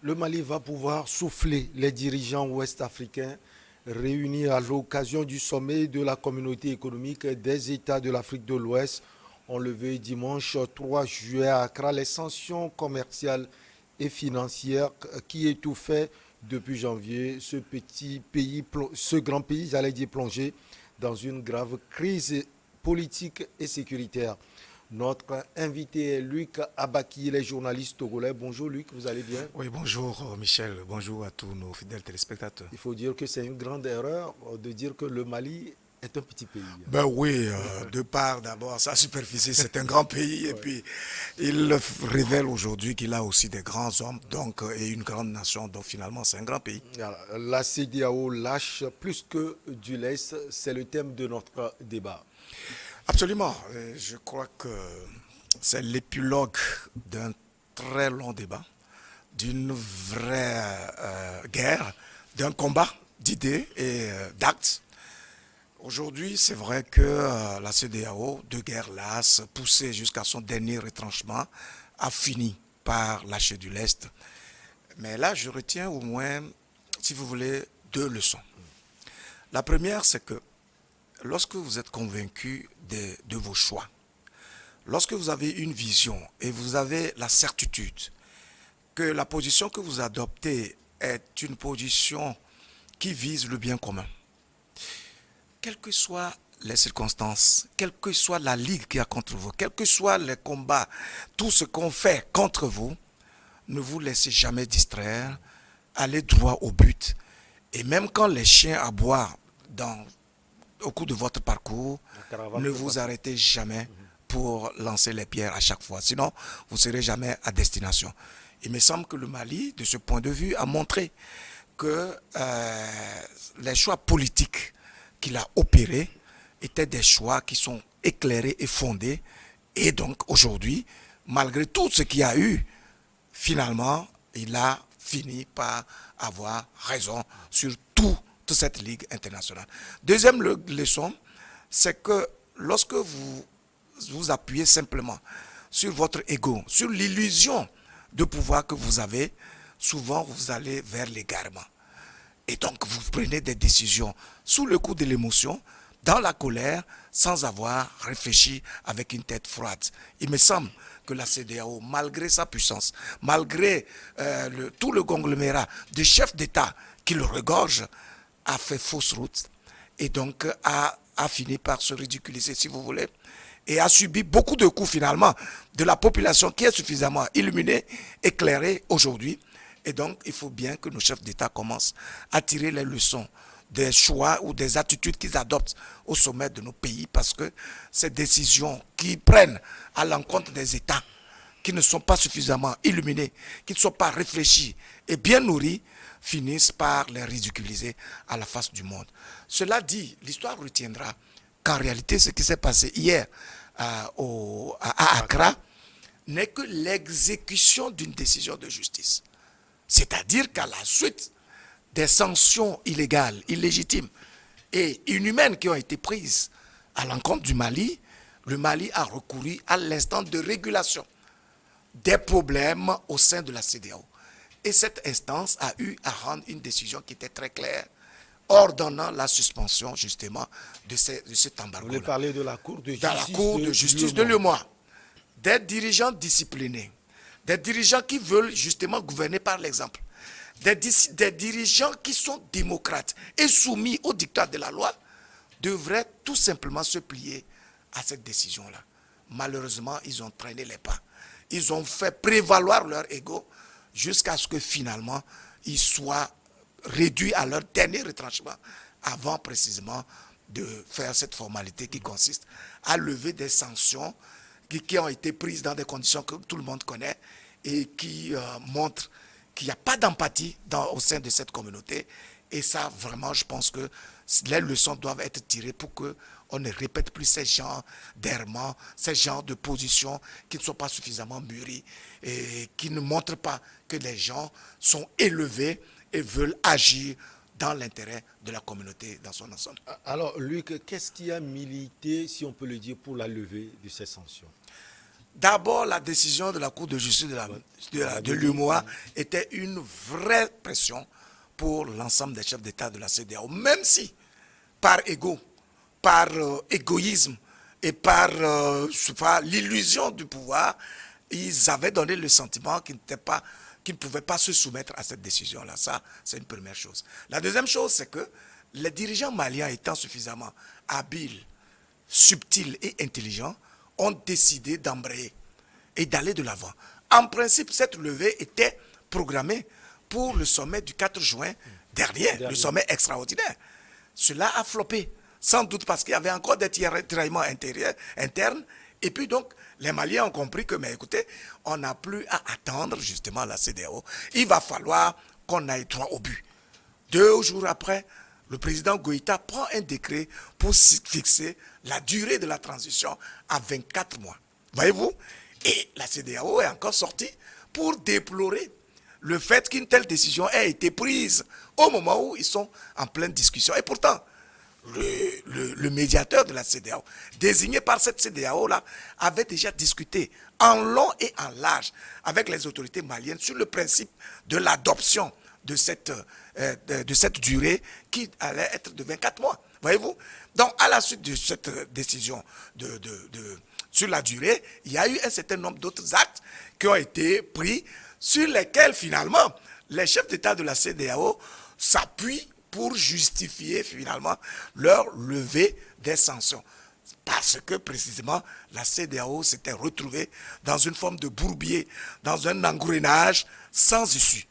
Le Mali va pouvoir souffler. Les dirigeants ouest-africains réunis à l'occasion du sommet de la communauté économique des États de l'Afrique de l'Ouest ont levé dimanche 3 juillet à Accra les sanctions commerciales et financières qui étouffaient depuis janvier ce petit pays, ce grand pays, j'allais dire plongé dans une grave crise politique et sécuritaire. Notre invité est Luc Abaki, il est journaliste togolais. Bonjour Luc, vous allez bien? Oui, bonjour Michel, bonjour à tous nos fidèles téléspectateurs. Il faut dire que c'est une grande erreur de dire que le Mali est un petit pays. Ben oui, de part d'abord sa superficie, c'est un grand pays et Ouais. puis il révèle aujourd'hui qu'il a aussi des grands hommes donc et une grande nation, donc finalement c'est un grand pays. La CEDEAO lâche plus que du lest, c'est le thème de notre débat. Absolument, je crois que c'est l'épilogue d'un très long débat, d'une vraie guerre, d'un combat d'idées et d'actes. Aujourd'hui, c'est vrai que la CEDEAO, de guerre lasse, poussée jusqu'à son dernier retranchement, a fini par lâcher du lest. Mais là, je retiens au moins, si vous voulez, deux leçons. La première, c'est que lorsque vous êtes convaincu de vos choix, lorsque vous avez une vision et vous avez la certitude que la position que vous adoptez est une position qui vise le bien commun, quelles que soient les circonstances, quelle que soit la ligue qu'il y a contre vous, quels que soient les combats, tout ce qu'on fait contre vous, ne vous laissez jamais distraire, allez droit au but. Et même quand les chiens aboient au cours de votre parcours, La caravane ne peut vous passer. arrêtez jamais pour lancer les pierres à chaque fois. Sinon, vous ne serez jamais à destination. Il me semble que le Mali, de ce point de vue, a montré que les choix politiques qu'il a opérés étaient des choix qui sont éclairés et fondés. Et donc, aujourd'hui, malgré tout ce qu'il y a eu, finalement, il a fini par avoir raison sur toute cette ligue internationale. Deuxième leçon, c'est que lorsque vous vous appuyez simplement sur votre ego, sur l'illusion de pouvoir que vous avez, souvent vous allez vers l'égarement. Et donc vous prenez des décisions sous le coup de l'émotion, dans la colère, sans avoir réfléchi avec une tête froide. Il me semble que la CEDEAO, malgré sa puissance, malgré tout le conglomérat de chefs d'État qui le regorgent, a fait fausse route et donc a fini par se ridiculiser, si vous voulez, et a subi beaucoup de coups finalement de la population qui est suffisamment illuminée, éclairée aujourd'hui. Et donc, il faut bien que nos chefs d'État commencent à tirer les leçons des choix ou des attitudes qu'ils adoptent au sommet de nos pays, parce que ces décisions qu'ils prennent à l'encontre des États qui ne sont pas suffisamment illuminés, qui ne sont pas réfléchis et bien nourris, finissent par les ridiculiser à la face du monde. Cela dit, l'histoire retiendra qu'en réalité, ce qui s'est passé hier à Accra n'est que l'exécution d'une décision de justice. C'est-à-dire qu'à la suite des sanctions illégales, illégitimes et inhumaines qui ont été prises à l'encontre du Mali, le Mali a recouru à l'instant de régulation des problèmes au sein de la CEDEAO. Et cette instance a eu à rendre une décision qui était très claire, ordonnant la suspension justement de cet Vous embargo-là. voulez parler de la Cour de Dans la justice Cour de justice de Lyon. l'UEMOA, des dirigeants disciplinés, des dirigeants qui veulent justement gouverner par l'exemple, des dirigeants qui sont démocrates et soumis au dictat de la loi, devraient tout simplement se plier à cette décision-là. Malheureusement, ils ont traîné les pas. Ils ont fait prévaloir leur ego jusqu'à ce que finalement, ils soient réduits à leur dernier retranchement avant précisément de faire cette formalité qui consiste à lever des sanctions qui ont été prises dans des conditions que tout le monde connaît et qui montrent qu'il n'y a pas d'empathie au sein de cette communauté. Et ça, vraiment, je pense que les leçons doivent être tirées pour qu'on ne répète plus ces genres d'errements, ces genres de positions qui ne sont pas suffisamment mûries et qui ne montrent pas que les gens sont élevés et veulent agir dans l'intérêt de la communauté dans son ensemble. Alors Luc, qu'est-ce qui a milité, si on peut le dire, pour la levée de ces sanctions? D'abord, la décision de la Cour de justice de l'UMOA était une vraie pression pour l'ensemble des chefs d'État de la CEDEAO, même si, par par égoïsme et par l'illusion du pouvoir, ils avaient donné le sentiment qu'ils ne pouvaient pas se soumettre à cette décision-là. Ça, c'est une première chose. La deuxième chose, c'est que les dirigeants maliens étant suffisamment habiles, subtils et intelligents, ont décidé d'embrayer et d'aller de l'avant. En principe, cette levée était programmée pour le sommet du 4 juin dernier, le sommet extraordinaire. Cela a floppé, sans doute parce qu'il y avait encore des tiraillements internes. Et puis donc, les Maliens ont compris que, mais écoutez, on n'a plus à attendre justement la CEDEAO. Il va falloir qu'on aille droit au but. 2 jours après, le président Goïta prend un décret pour fixer la durée de la transition à 24 mois. Voyez-vous? Et la CEDEAO est encore sortie pour déplorer le fait qu'une telle décision ait été prise au moment où ils sont en pleine discussion. Et pourtant, le médiateur de la CEDEAO, désigné par cette CEDEAO-là, avait déjà discuté en long et en large avec les autorités maliennes sur le principe de l'adoption de cette durée qui allait être de 24 mois. Voyez-vous? Donc, à la suite de cette décision sur la durée, il y a eu un certain nombre d'autres actes qui ont été pris sur lesquels, finalement, les chefs d'État de la CEDEAO s'appuient pour justifier, finalement, leur levée des sanctions. Parce que, précisément, la CEDEAO s'était retrouvée dans une forme de bourbier, dans un engrenage sans issue.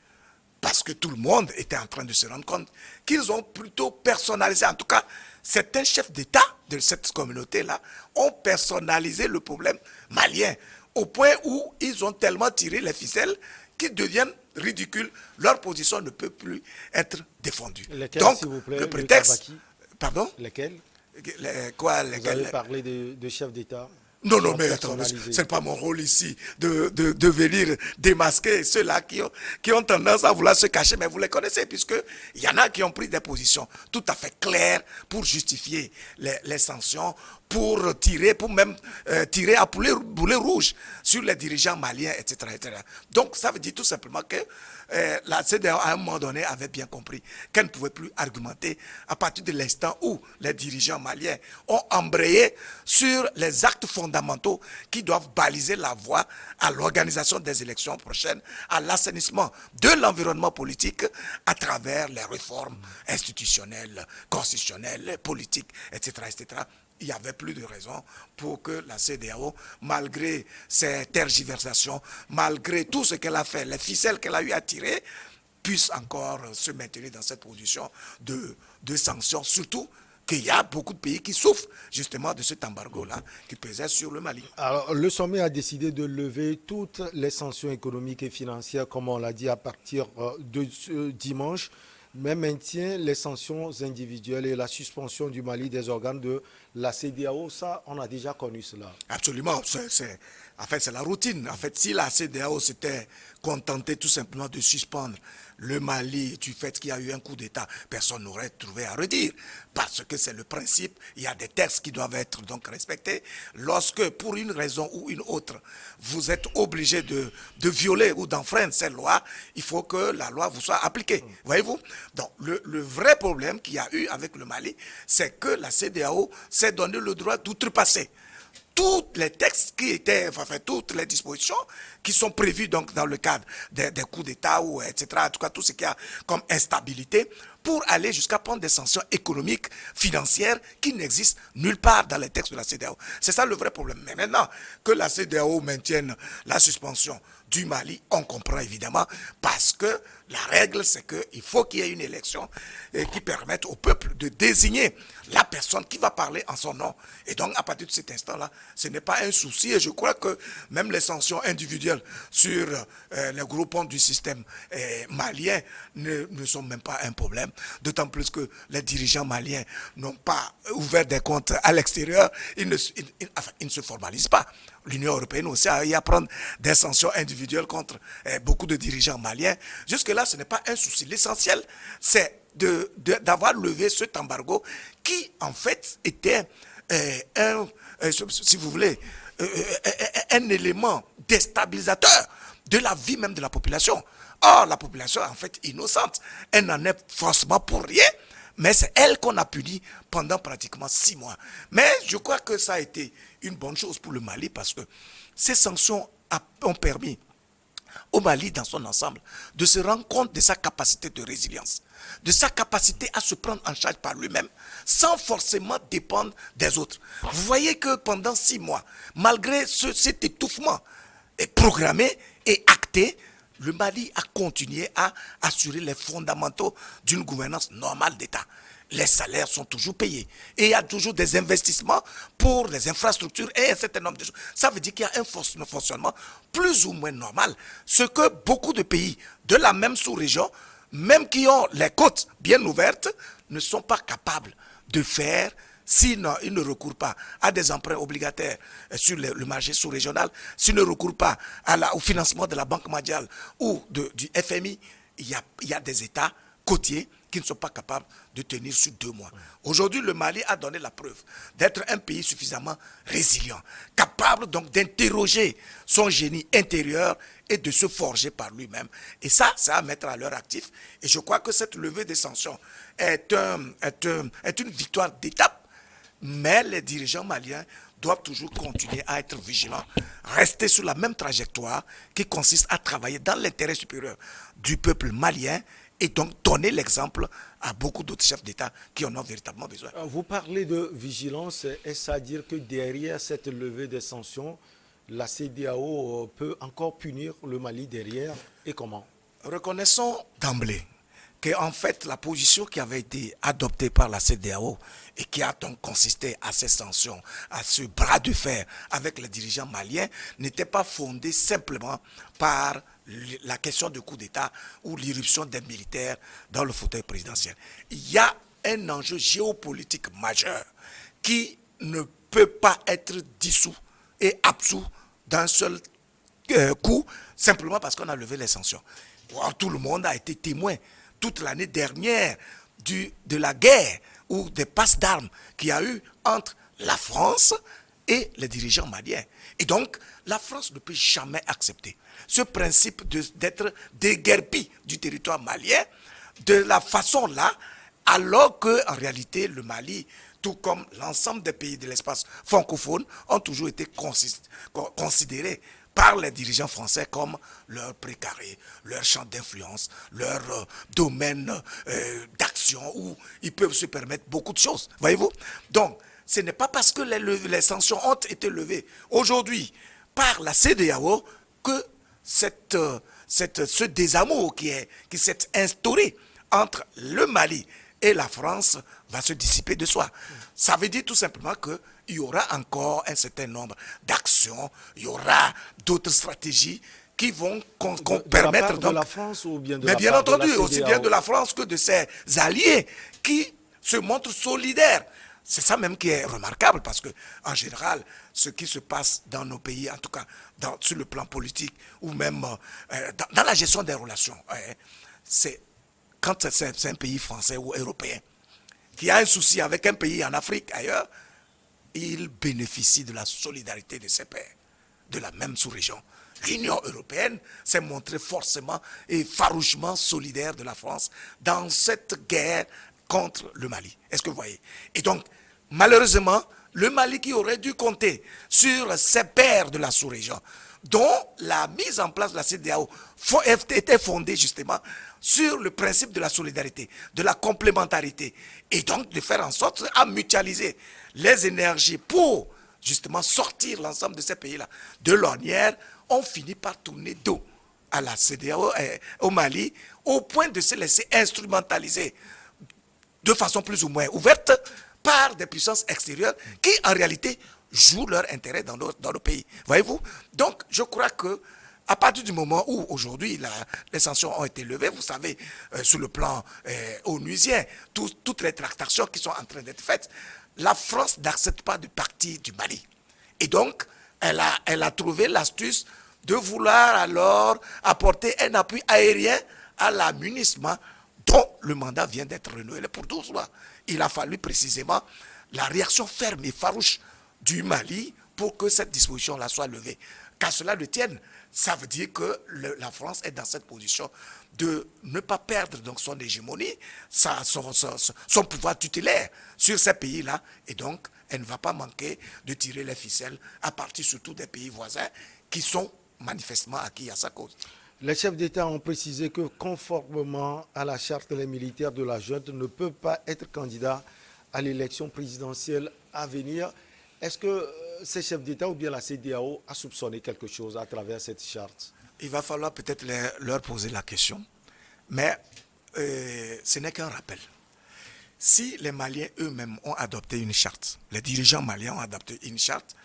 Parce que tout le monde était en train de se rendre compte qu'ils ont plutôt personnalisé, en tout cas, certains chefs d'État de cette communauté-là ont personnalisé le problème malien, au point où ils ont tellement tiré les ficelles qu'ils deviennent ridicules. Leur position ne peut plus être défendue. Lesquels, donc, s'il vous plaît, le prétexte... Pardon? Lesquels? Quoi, Vous avez parlé de chefs d'État. Non, mais attendez, ce n'est pas mon rôle ici de venir démasquer ceux-là qui ont tendance à vouloir se cacher, mais vous les connaissez, puisqu'il y en a qui ont pris des positions tout à fait claires pour justifier les sanctions, pour même tirer à boulet rouge sur les dirigeants maliens, etc., etc. Donc, ça veut dire tout simplement que la CEDEAO, à un moment donné, avait bien compris qu'elle ne pouvait plus argumenter à partir de l'instant où les dirigeants maliens ont embrayé sur les actes fondamentaux qui doivent baliser la voie à l'organisation des élections prochaines, à l'assainissement de l'environnement politique à travers les réformes institutionnelles, constitutionnelles, politiques, etc., etc. Il n'y avait plus de raison pour que la CEDEAO, malgré ses tergiversations, malgré tout ce qu'elle a fait, les ficelles qu'elle a eu à tirer, puisse encore se maintenir dans cette position de sanctions, surtout qu'il y a beaucoup de pays qui souffrent justement de cet embargo-là qui pesait sur le Mali. Alors, le sommet a décidé de lever toutes les sanctions économiques et financières, comme on l'a dit, à partir de ce dimanche, mais maintient les sanctions individuelles et la suspension du Mali des organes de la CEDEAO. Ça, on a déjà connu cela. Absolument. En fait, c'est la routine. En fait, si la CEDEAO s'était contentée tout simplement de suspendre le Mali du fait qu'il y a eu un coup d'État, personne n'aurait trouvé à redire. Parce que c'est le principe, il y a des textes qui doivent être donc respectés. Lorsque, pour une raison ou une autre, vous êtes obligé de violer ou d'enfreindre cette loi, il faut que la loi vous soit appliquée. Voyez-vous? Donc, le vrai problème qu'il y a eu avec le Mali, c'est que la CEDEAO s'est donné le droit d'outrepasser tous les textes qui étaient, enfin toutes les dispositions qui sont prévues donc dans le cadre des coups d'État ou etc. En tout cas tout ce qu'il y a comme instabilité pour aller jusqu'à prendre des sanctions économiques, financières qui n'existent nulle part dans les textes de la CEDEAO. C'est ça le vrai problème. Mais maintenant que la CEDEAO maintienne la suspension du Mali, on comprend évidemment parce que la règle c'est qu'il faut qu'il y ait une élection qui permette au peuple de désigner la personne qui va parler en son nom. Et donc à partir de cet instant-là, ce n'est pas un souci et je crois que même les sanctions individuelles sur les groupements du système malien ne sont même pas un problème. D'autant plus que les dirigeants maliens n'ont pas ouvert des comptes à l'extérieur, ils ne se formalisent pas. L'Union européenne aussi a eu à prendre des sanctions individuelles contre beaucoup de dirigeants maliens. Jusque-là, ce n'est pas un souci. L'essentiel, c'est d'avoir levé cet embargo qui, en fait, était si vous voulez, un élément déstabilisateur de la vie même de la population. Or, la population est en fait innocente. Elle n'en est forcément pour rien, mais c'est elle qu'on a punie pendant pratiquement 6 mois. Mais je crois que ça a été une bonne chose pour le Mali parce que ces sanctions ont permis au Mali dans son ensemble de se rendre compte de sa capacité de résilience, de sa capacité à se prendre en charge par lui-même sans forcément dépendre des autres. Vous voyez que pendant 6 mois, malgré cet étouffement programmé et acté, le Mali a continué à assurer les fondamentaux d'une gouvernance normale d'État. Les salaires sont toujours payés. Et il y a toujours des investissements pour les infrastructures et un certain nombre de choses. Ça veut dire qu'il y a un fonctionnement plus ou moins normal. Ce que beaucoup de pays de la même sous-région, même qui ont les côtes bien ouvertes, ne sont pas capables de faire s'ils ne recourent pas à des emprunts obligataires sur le marché sous-régional, s'ils ne recourent pas au financement de la Banque mondiale ou du FMI, il y a des États côtiers qui ne sont pas capables de tenir sur 2 mois. Aujourd'hui, le Mali a donné la preuve d'être un pays suffisamment résilient, capable donc d'interroger son génie intérieur et de se forger par lui-même. Et ça, c'est à mettre à leur actif. Et je crois que cette levée des sanctions est une victoire d'étape. Mais les dirigeants maliens doivent toujours continuer à être vigilants, rester sur la même trajectoire qui consiste à travailler dans l'intérêt supérieur du peuple malien et donc donner l'exemple à beaucoup d'autres chefs d'État qui en ont véritablement besoin. Vous parlez de vigilance, est-ce à dire que derrière cette levée des sanctions, la CEDEAO peut encore punir le Mali derrière et comment? Reconnaissons d'emblée qu'en fait, la position qui avait été adoptée par la CEDEAO et qui a donc consisté à ces sanctions, à ce bras de fer avec les dirigeants maliens, n'était pas fondée simplement par la question du coup d'État ou l'irruption des militaires dans le fauteuil présidentiel. Il y a un enjeu géopolitique majeur qui ne peut pas être dissous et absous d'un seul coup, simplement parce qu'on a levé les sanctions. Tout le monde a été témoin toute l'année dernière de la guerre ou des passes d'armes qu'il y a eu entre la France et les dirigeants maliens. Et donc, la France ne peut jamais accepter ce principe d'être déguerpi du territoire malien de la façon-là, alors qu'en réalité, le Mali, tout comme l'ensemble des pays de l'espace francophone, ont toujours été considérés par les dirigeants français comme leur précaré, leur champ d'influence, leur domaine d'action où ils peuvent se permettre beaucoup de choses. Voyez-vous? Donc, ce n'est pas parce que les sanctions ont été levées aujourd'hui par la CEDEAO que ce désamour qui s'est instauré entre le Mali et la France va se dissiper de soi. Ça veut dire tout simplement qu'il y aura encore un certain nombre d'actions, il y aura d'autres stratégies qui vont permettre de la France ou bien de mais la bien part entendu, de la aussi bien de la France que de ses alliés qui se montrent solidaires. C'est ça même qui est remarquable parce que, en général, ce qui se passe dans nos pays, en tout cas sur le plan politique ou même dans la gestion des relations, c'est quand c'est un pays français ou européen qui a un souci avec un pays en Afrique, ailleurs, il bénéficie de la solidarité de ses pairs, de la même sous-région. L'Union européenne s'est montrée forcément et farouchement solidaire de la France dans cette guerre contre le Mali. Est-ce que vous voyez? Et donc, malheureusement, le Mali qui aurait dû compter sur ses pairs de la sous-région, dont la mise en place de la CEDEAO était fondée justement sur le principe de la solidarité, de la complémentarité, et donc de faire en sorte à mutualiser les énergies pour justement sortir l'ensemble de ces pays-là de l'ornière, ont fini par tourner dos à la CEDEAO, au Mali, au point de se laisser instrumentaliser de façon plus ou moins ouverte par des puissances extérieures qui, en réalité, jouent leur intérêt dans nos pays. Voyez-vous? Donc, je crois que à partir du moment où, aujourd'hui, les sanctions ont été levées, vous savez, sur le plan onusien, toutes les tractations qui sont en train d'être faites, la France n'accepte pas de partie du Mali. Et donc, elle a trouvé l'astuce de vouloir alors apporter un appui aérien à l'amunissement dont le mandat vient d'être renouvelé pour 12 mois. Il a fallu précisément la réaction ferme et farouche du Mali pour que cette disposition-là soit levée. Qu'à cela ne tienne, ça veut dire que la France est dans cette position de ne pas perdre donc son hégémonie, son pouvoir tutélaire sur ces pays-là, et donc elle ne va pas manquer de tirer les ficelles à partir surtout des pays voisins qui sont manifestement acquis à sa cause. Les chefs d'État ont précisé que conformément à la charte, les militaires de la junte ne peuvent pas être candidats à l'élection présidentielle à venir. Est-ce que ces chefs d'État ou bien la CEDEAO a soupçonné quelque chose à travers cette charte? Il va falloir peut-être leur poser la question, mais ce n'est qu'un rappel. Si les Maliens eux-mêmes ont adopté une charte, les dirigeants maliens ont adopté une charte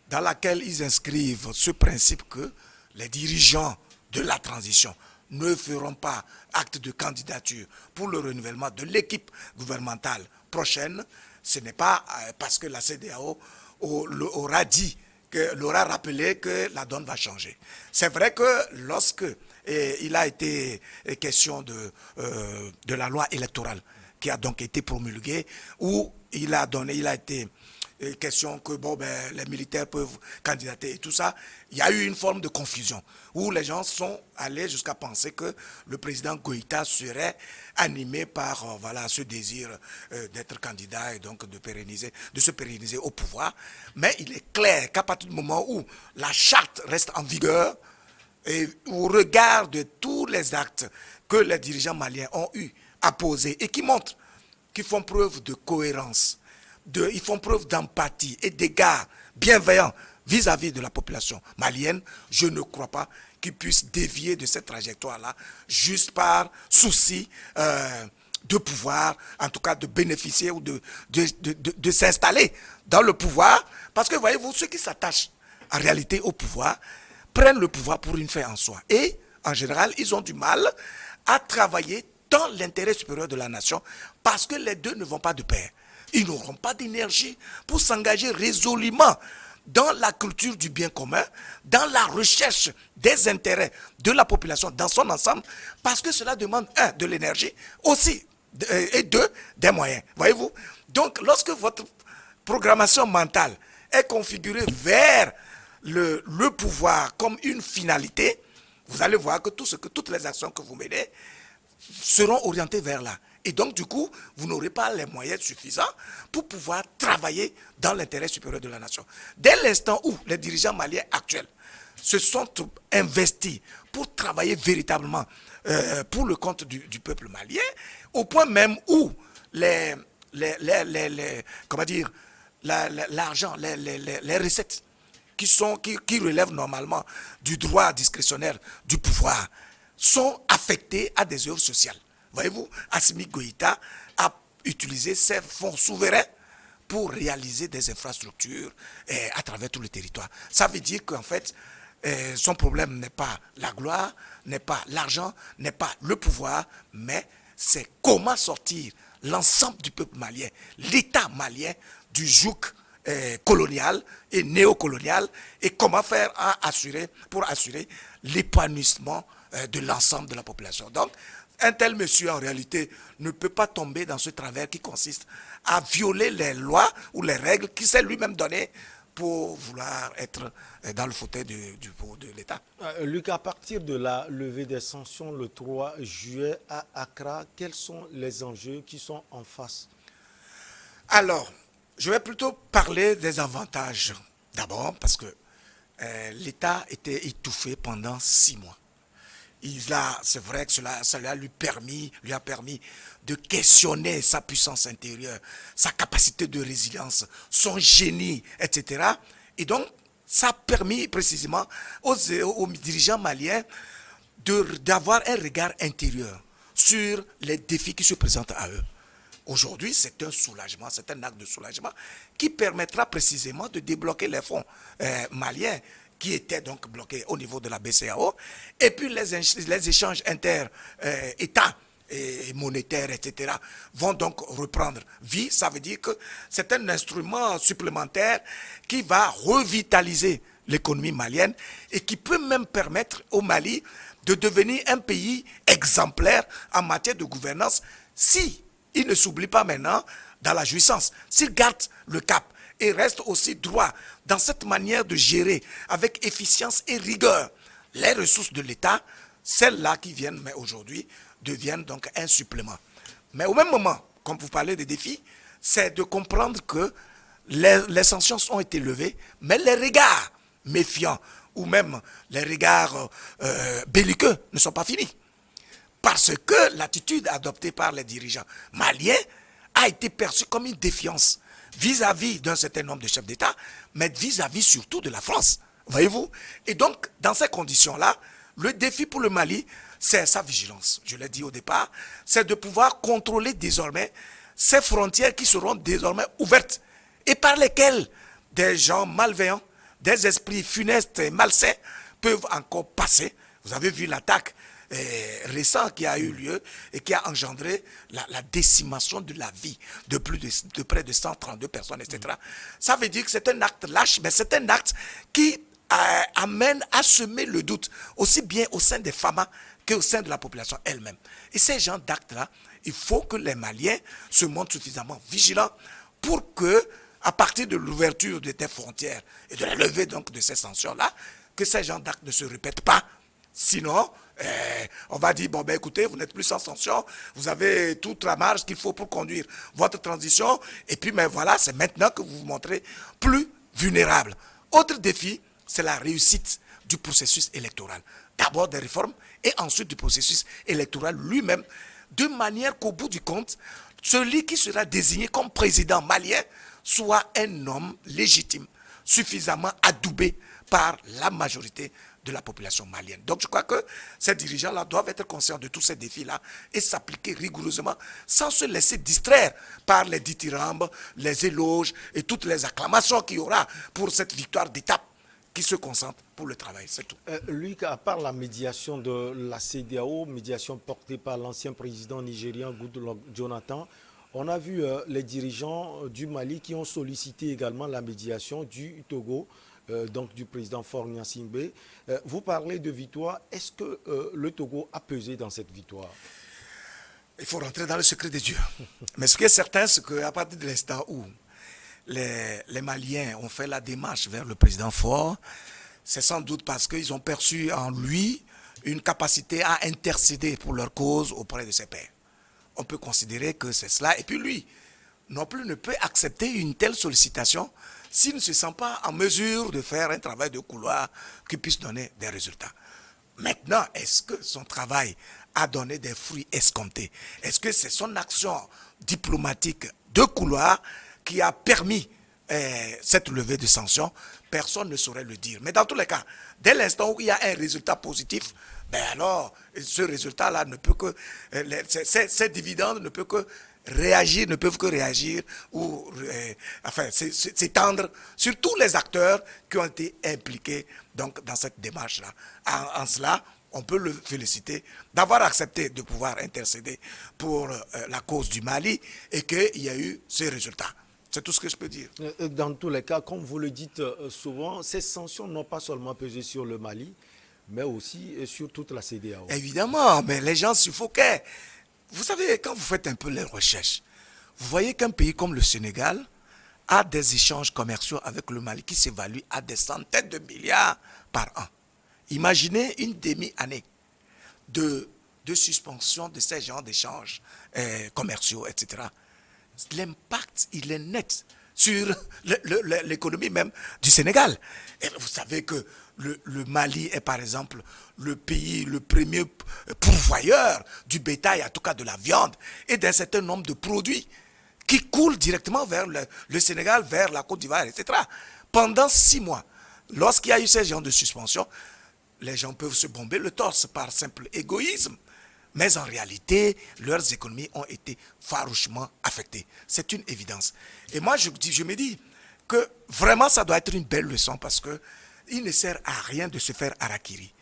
dans laquelle ils inscrivent ce principe que les dirigeants de la transition ne feront pas acte de candidature pour le renouvellement de l'équipe gouvernementale prochaine, ce n'est pas parce que la CEDEAO l'aura rappelé que la donne va changer. C'est vrai que lorsque il a été question de la loi électorale qui a donc été promulguée, où il a été question que les militaires peuvent candidater et tout ça, il y a eu une forme de confusion où les gens sont allés jusqu'à penser que le président Goïta serait animé par ce désir d'être candidat et donc de se pérenniser au pouvoir. Mais il est clair qu'à partir du moment où la charte reste en vigueur et au regard de tous les actes que les dirigeants maliens ont eu à poser et qui montrent qu'ils font preuve de cohérence, ils font preuve d'empathie et d'égard bienveillant vis-à-vis de la population malienne, je ne crois pas qu'ils puissent dévier de cette trajectoire-là juste par souci de pouvoir, en tout cas de bénéficier ou de s'installer dans le pouvoir. Parce que voyez-vous, ceux qui s'attachent en réalité au pouvoir prennent le pouvoir pour une fin en soi. Et en général, ils ont du mal à travailler dans l'intérêt supérieur de la nation parce que les deux ne vont pas de pair. Ils n'auront pas d'énergie pour s'engager résolument dans la culture du bien commun, dans la recherche des intérêts de la population dans son ensemble, parce que cela demande, un, de l'énergie, aussi, et deux, des moyens. Voyez-vous? Donc, lorsque votre programmation mentale est configurée vers le pouvoir comme une finalité, vous allez voir que toutes les actions que vous menez seront orientées vers là. Et donc, du coup, vous n'aurez pas les moyens suffisants pour pouvoir travailler dans l'intérêt supérieur de la nation. Dès l'instant où les dirigeants maliens actuels se sont investis pour travailler véritablement pour le compte du peuple malien, au point même où l'argent, les recettes qui relèvent normalement du droit discrétionnaire du pouvoir sont affectées à des œuvres sociales. Voyez-vous, Assimi Goïta a utilisé ses fonds souverains pour réaliser des infrastructures à travers tout le territoire. Ça veut dire qu'en fait, son problème n'est pas la gloire, n'est pas l'argent, n'est pas le pouvoir, mais c'est comment sortir l'ensemble du peuple malien, l'État malien du joug colonial et néocolonial, et comment faire pour assurer l'épanouissement de l'ensemble de la population. Donc, un tel monsieur, en réalité, ne peut pas tomber dans ce travers qui consiste à violer les lois ou les règles qu'il s'est lui-même données pour vouloir être dans le fauteuil de l'État. Luc, à partir de la levée des sanctions le 3 juillet à Accra, quels sont les enjeux qui sont en face? Alors, je vais plutôt parler des avantages. D'abord, parce que l'État était étouffé pendant 6 mois. C'est vrai que cela lui a permis de questionner sa puissance intérieure, sa capacité de résilience, son génie, etc. Et donc, ça a permis précisément aux dirigeants maliens d'avoir un regard intérieur sur les défis qui se présentent à eux. Aujourd'hui, c'est un soulagement, c'est un acte de soulagement qui permettra précisément de débloquer les fonds maliens qui étaient donc bloqués au niveau de la BCEAO, et puis les échanges inter-États et monétaires, etc., vont donc reprendre vie. Ça veut dire que c'est un instrument supplémentaire qui va revitaliser l'économie malienne et qui peut même permettre au Mali de devenir un pays exemplaire en matière de gouvernance si il ne s'oublie pas maintenant dans la jouissance, s'il garde le cap et reste aussi droit dans cette manière de gérer avec efficience et rigueur les ressources de l'État, celles-là qui viennent, mais aujourd'hui, deviennent donc un supplément. Mais au même moment, comme vous parlez des défis, c'est de comprendre que les sanctions ont été levées, mais les regards méfiants ou même les regards belliqueux ne sont pas finis. Parce que l'attitude adoptée par les dirigeants maliens a été perçue comme une défiance vis-à-vis d'un certain nombre de chefs d'État, mais vis-à-vis surtout de la France. Voyez-vous? Et donc, dans ces conditions-là, le défi pour le Mali, c'est sa vigilance. Je l'ai dit au départ, c'est de pouvoir contrôler désormais ces frontières qui seront désormais ouvertes et par lesquelles des gens malveillants, des esprits funestes et malsains peuvent encore passer. Vous avez vu l'attaque récente qui a eu lieu et qui a engendré la décimation de la vie de près de 132 personnes, etc. Ça veut dire que c'est un acte lâche, mais c'est un acte qui amène à semer le doute, aussi bien au sein des FAMA qu'au sein de la population elle-même. Et ces genres d'actes-là, il faut que les Maliens se montrent suffisamment vigilants pour que, à partir de l'ouverture de tes frontières et de la levée donc de ces sanctions-là, que ces genres d'actes ne se répètent pas. Sinon, on va dire, bon ben écoutez, vous n'êtes plus sans sanction, vous avez toute la marge qu'il faut pour conduire votre transition, et puis mais voilà, c'est maintenant que vous vous montrez plus vulnérable. Autre défi, c'est la réussite du processus électoral. D'abord des réformes, et ensuite du processus électoral lui-même, de manière qu'au bout du compte, celui qui sera désigné comme président malien soit un homme légitime, suffisamment adoubé par la majorité de la population malienne. Donc je crois que ces dirigeants-là doivent être conscients de tous ces défis-là et s'appliquer rigoureusement sans se laisser distraire par les dithyrambes, les éloges et toutes les acclamations qu'il y aura pour cette victoire d'étape qui se concentre pour le travail, c'est tout. Luc, à part la médiation de la CEDEAO, médiation portée par l'ancien président nigérien Goodluck Jonathan, on a vu les dirigeants du Mali qui ont sollicité également la médiation du Togo, donc du président Faure Gnassingbé. Vous parlez de victoire. Est-ce que le Togo a pesé dans cette victoire? Il faut rentrer dans le secret des dieux. Mais ce qui est certain, c'est qu'à partir de l'instant où les Maliens ont fait la démarche vers le président Faure, c'est sans doute parce qu'ils ont perçu en lui une capacité à intercéder pour leur cause auprès de ses pairs. On peut considérer que c'est cela. Et puis lui, non plus, ne peut accepter une telle sollicitation s'il ne se sent pas en mesure de faire un travail de couloir qui puisse donner des résultats. Maintenant, est-ce que son travail a donné des fruits escomptés? Est-ce que c'est son action diplomatique de couloir qui a permis cette levée de sanctions? Personne ne saurait le dire. Mais dans tous les cas, dès l'instant où il y a un résultat positif, ben alors, ce résultat-là ne peut que, ces dividendes ne peuvent que réagir, ne peuvent que réagir ou s'étendre sur tous les acteurs qui ont été impliqués donc, dans cette démarche-là. En cela, on peut le féliciter d'avoir accepté de pouvoir intercéder pour la cause du Mali et qu'il y a eu ces résultats. C'est tout ce que je peux dire. Dans tous les cas, comme vous le dites souvent, ces sanctions n'ont pas seulement pesé sur le Mali, mais aussi sur toute la CEDEAO. Évidemment, mais les gens suffoquaient. Vous savez, quand vous faites un peu les recherches, vous voyez qu'un pays comme le Sénégal a des échanges commerciaux avec le Mali qui s'évaluent à des centaines de milliards par an. Imaginez une demi-année de suspension de ces genres d'échanges commerciaux, etc. L'impact, il est net sur l'économie même du Sénégal. Et vous savez que le Mali est par exemple le pays, le premier pourvoyeur du bétail, en tout cas de la viande, et d'un certain nombre de produits qui coulent directement vers le Sénégal, vers la Côte d'Ivoire, etc. Pendant 6 mois, lorsqu'il y a eu ces genres de suspension, les gens peuvent se bomber le torse par simple égoïsme. Mais en réalité, leurs économies ont été farouchement affectées. C'est une évidence. Et moi, je me dis que vraiment, ça doit être une belle leçon parce qu'il ne sert à rien de se faire harakiri.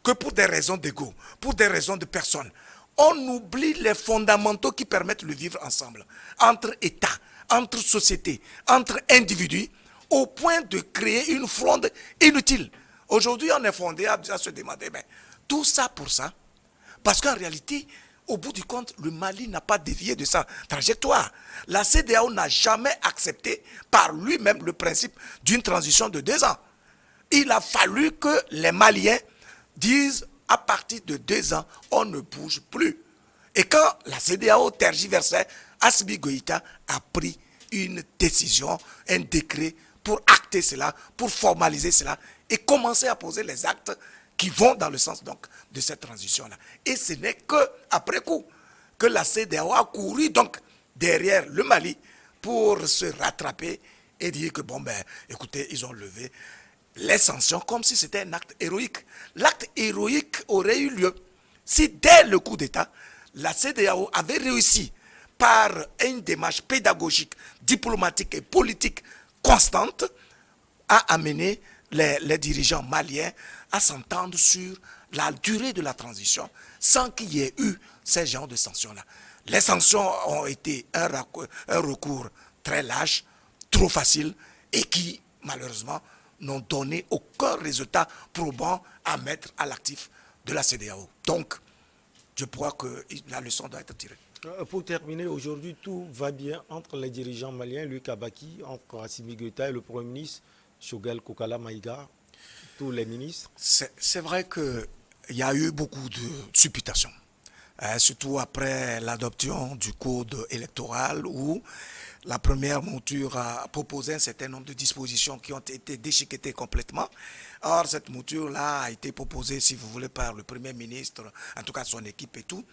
Que pour des raisons d'ego, pour des raisons de personnes, on oublie les fondamentaux qui permettent de vivre ensemble, entre États, entre sociétés, entre individus, au point de créer une fronde inutile. Aujourd'hui, on est fondé à se demander, mais tout ça pour ça. Parce qu'en réalité, au bout du compte, le Mali n'a pas dévié de sa trajectoire. La CEDEAO n'a jamais accepté par lui-même le principe d'une transition de 2 ans. Il a fallu que les Maliens disent, à partir de 2 ans, on ne bouge plus. Et quand la CEDEAO tergiversait, Assimi Goïta a pris une décision, un décret pour acter cela, pour formaliser cela et commencer à poser les actes qui vont dans le sens donc de cette transition-là. Et ce n'est qu'après coup que la CEDEAO a couru donc derrière le Mali pour se rattraper et dire que bon ben écoutez, ils ont levé les sanctions comme si c'était un acte héroïque. L'acte héroïque aurait eu lieu si dès le coup d'État, la CEDEAO avait réussi par une démarche pédagogique, diplomatique et politique constante à amener les dirigeants maliens à s'entendre sur la durée de la transition sans qu'il y ait eu ces genres de sanctions-là. Les sanctions ont été un recours très lâche, trop facile et qui, malheureusement, n'ont donné aucun résultat probant à mettre à l'actif de la CEDEAO. Donc, je crois que la leçon doit être tirée. Pour terminer, aujourd'hui, tout va bien entre les dirigeants maliens, Luc Abaki, entre Assimi Goïta et le Premier ministre, Choguel Kokala Maïga, tous les ministres. C'est vrai qu'il y a eu beaucoup de supputations, surtout après l'adoption du code électoral où la première mouture a proposé un certain nombre de dispositions qui ont été déchiquetées complètement. Or, cette mouture-là a été proposée, si vous voulez, par le Premier ministre, en tout cas son équipe et tout.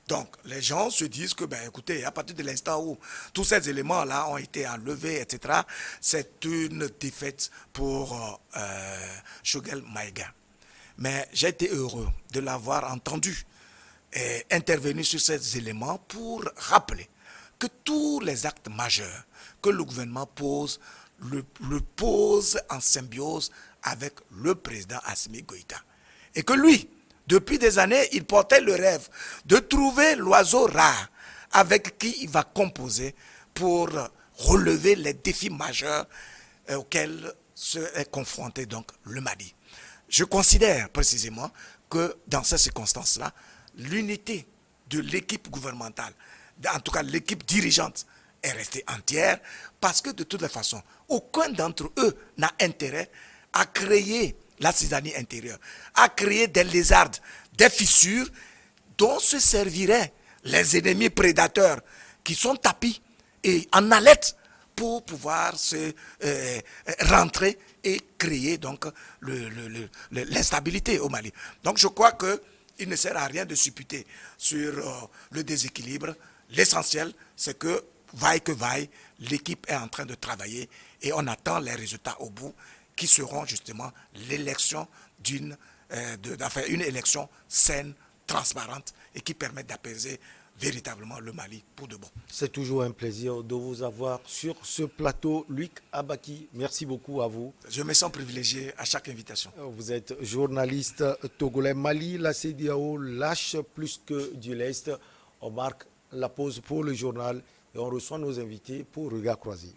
Donc, les gens se disent que, ben, écoutez, à partir de l'instant où tous ces éléments-là ont été enlevés, etc., c'est une défaite pour Choguel Maïga. Mais j'ai été heureux de l'avoir entendu et intervenu sur ces éléments pour rappeler que tous les actes majeurs que le gouvernement pose, le pose en symbiose avec le président Assimi Goïta. Et que lui, depuis des années, il portait le rêve de trouver l'oiseau rare avec qui il va composer pour relever les défis majeurs auxquels est confronté donc le Mali. Je considère précisément que dans ces circonstances-là, l'unité de l'équipe gouvernementale, en tout cas l'équipe dirigeante, est restée entière parce que de toutes les façons, aucun d'entre eux n'a intérêt à créer la cisanie intérieure, à créer des lézardes, des fissures dont se serviraient les ennemis prédateurs qui sont tapis et en haleine pour pouvoir se rentrer et créer donc l'instabilité au Mali. Donc je crois qu'il ne sert à rien de supputer sur le déséquilibre. L'essentiel, c'est que, vaille que vaille, l'équipe est en train de travailler et on attend les résultats au bout qui seront justement l'élection une élection saine, transparente et qui permette d'apaiser véritablement le Mali pour de bon. C'est toujours un plaisir de vous avoir sur ce plateau, Luc Abaki. Merci beaucoup à vous. Je me sens privilégié à chaque invitation. Vous êtes journaliste togolais. Mali, la CEDEAO lâche plus que du lest. On marque la pause pour le journal et on reçoit nos invités pour Regard Croisé.